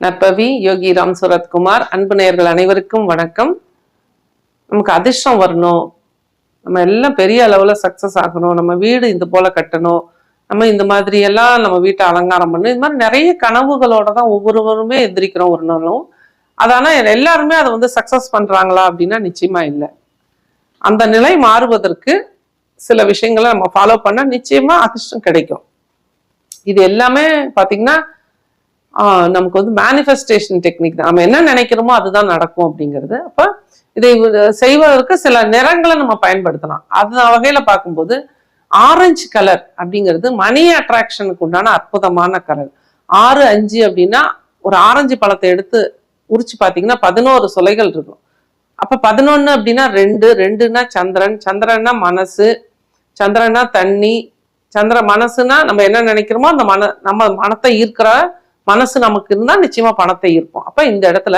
நற்பவி யோகி ராம் சுரத்குமார். அன்பு நேயர்கள் அனைவருக்கும் வணக்கம். நமக்கு அதிர்ஷ்டம் வரணும், நம்ம எல்லாம் பெரிய அளவுல சக்சஸ் ஆகணும், நம்ம வீடு இது போல கட்டணும், நம்ம இந்த மாதிரி எல்லாம் நம்ம வீட்டை அலங்காரம் பண்ணணும், இது மாதிரி நிறைய கனவுகளோட தான் ஒவ்வொருவருமே எந்திரிக்கிறோம் ஒரு நாளும். அதானா எல்லாருமே அதை வந்து சக்சஸ் பண்றாங்களா அப்படின்னா நிச்சயமா இல்லை. அந்த நிலை மாறுவதற்கு சில விஷயங்களை நம்ம ஃபாலோ பண்ணா நிச்சயமா அதிர்ஷ்டம் கிடைக்கும். இது எல்லாமே பாத்தீங்கன்னா நமக்கு வந்து மேனிஃபெஸ்டேஷன் டெக்னிக் தான். நம்ம என்ன நினைக்கிறோமோ அதுதான் நடக்கும் அப்படிங்கிறது. அப்ப இதை செய்வதற்கு சில நிறங்களை நம்ம பயன்படுத்தலாம். அந்த வகையில பார்க்கும்போது ஆரஞ்சு கலர் அப்படிங்கிறது மணி அட்ராக்ஷனுக்கு உண்டான அற்புதமான கலர். 6, 5 அப்படின்னா ஒரு ஆரஞ்சு பழத்தை எடுத்து உரிச்சு பார்த்தீங்கன்னா 11 சுளைகள் இருக்கும். அப்ப 11 அப்படின்னா 2னா சந்திரன், சந்திரன்னா மனசு, சந்திரனா தண்ணி, மனசுனா நம்ம என்ன நினைக்கிறோமோ அந்த நம்ம மனத்தை ஈர்க்கிற மனசு நமக்கு இருந்தா நிச்சயமா பணத்தை ஈர்ப்போம். அப்ப இந்த இடத்துல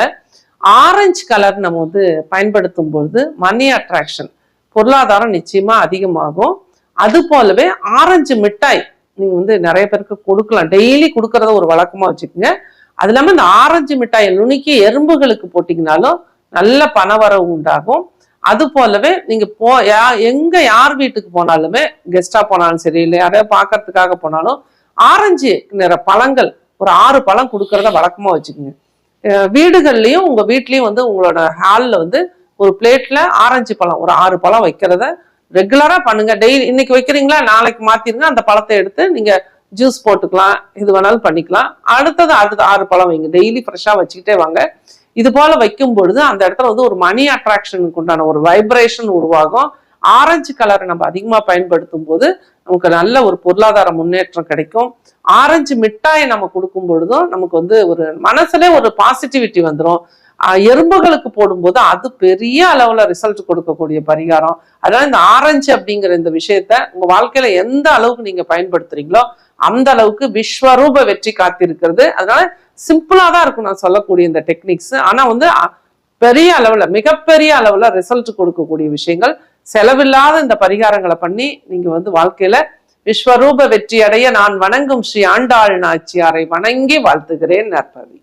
ஆரஞ்சு கலர் நம்ம வந்து பயன்படுத்தும் பொழுது மணி அட்ராக்ஷன், பொருளாதாரம் நிச்சயமா அதிகமாகும். அது போலவே ஆரஞ்சு மிட்டாய் நீங்க வந்து நிறைய பேருக்கு கொடுக்கலாம், டெய்லி கொடுக்கறத ஒரு வழக்கமா வச்சுக்கோங்க. அது இல்லாம இந்த ஆரஞ்சு மிட்டாயை நுணுக்கி எறும்புகளுக்கு போட்டீங்கன்னாலும் நல்ல பணவரவு உண்டாகும். அது போலவே நீங்க எங்க யார் வீட்டுக்கு போனாலுமே, கெஸ்டா போனாலும் சரி, இல்லை யாரையா பாக்குறதுக்காக போனாலும் ஆரஞ்சு நிற பழங்கள் ஒரு 6 பழம் கொடுக்கறத வழக்கமா வச்சுக்கோங்க. வீடுகள்லயும் உங்க வீட்லயும் வந்து உங்களோட ஹால்ல வந்து ஒரு பிளேட்ல ஆரஞ்சு பழம் ஒரு 6 பழம் வைக்கிறத ரெகுலரா பண்ணுங்க. டெய்லி இன்னைக்கு வைக்கிறீங்களா, நாளைக்கு மாத்திருங்க, அந்த பழத்தை எடுத்து நீங்க ஜூஸ் போட்டுக்கலாம், இது வேணாலும் பண்ணிக்கலாம். அடுத்தது 6 பழம் வைங்க, டெய்லி ஃப்ரெஷ்ஷா வச்சுக்கிட்டே வாங்க. இது போல வைக்கும் பொழுது அந்த இடத்துல வந்து ஒரு மணி அட்ராக்ஷனுக்கு உண்டான ஒரு வைப்ரேஷன் உருவாகும். ஆரஞ்சு கலரை நம்ம அதிகமா பயன்படுத்தும் போது நமக்கு நல்ல ஒரு பொருளாதார முன்னேற்றம் கிடைக்கும். ஆரஞ்சு மிட்டாயை நம்ம கொடுக்கும் பொழுதும் நமக்கு வந்து ஒரு மனசுல ஒரு பாசிட்டிவிட்டி வந்துடும். எறும்புகளுக்கு போடும்போது அது பெரிய அளவுல ரிசல்ட் கொடுக்கக்கூடிய பரிகாரம். அதனால இந்த ஆரஞ்சு அப்படிங்கிற இந்த விஷயத்த உங்க வாழ்க்கையில எந்த அளவுக்கு நீங்க பயன்படுத்துறீங்களோ அந்த அளவுக்கு விஸ்வரூப வெற்றி காத்திருக்கிறது. அதனால சிம்பிளா தான் இருக்கும் நான் சொல்லக்கூடிய இந்த டெக்னிக்ஸ். ஆனா வந்து பெரிய அளவுல, மிகப்பெரிய அளவுல ரிசல்ட் கொடுக்கக்கூடிய விஷயங்கள். செலவில்லாத இந்த பரிகாரங்களை பண்ணி நீங்க வந்து வாழ்க்கையில விஸ்வரூப வெற்றி அடைய நான் வணங்கும் ஸ்ரீ ஆண்டாள் நாச்சியாரை வணங்கி வாழ்த்துகிறேன். நற்பவி.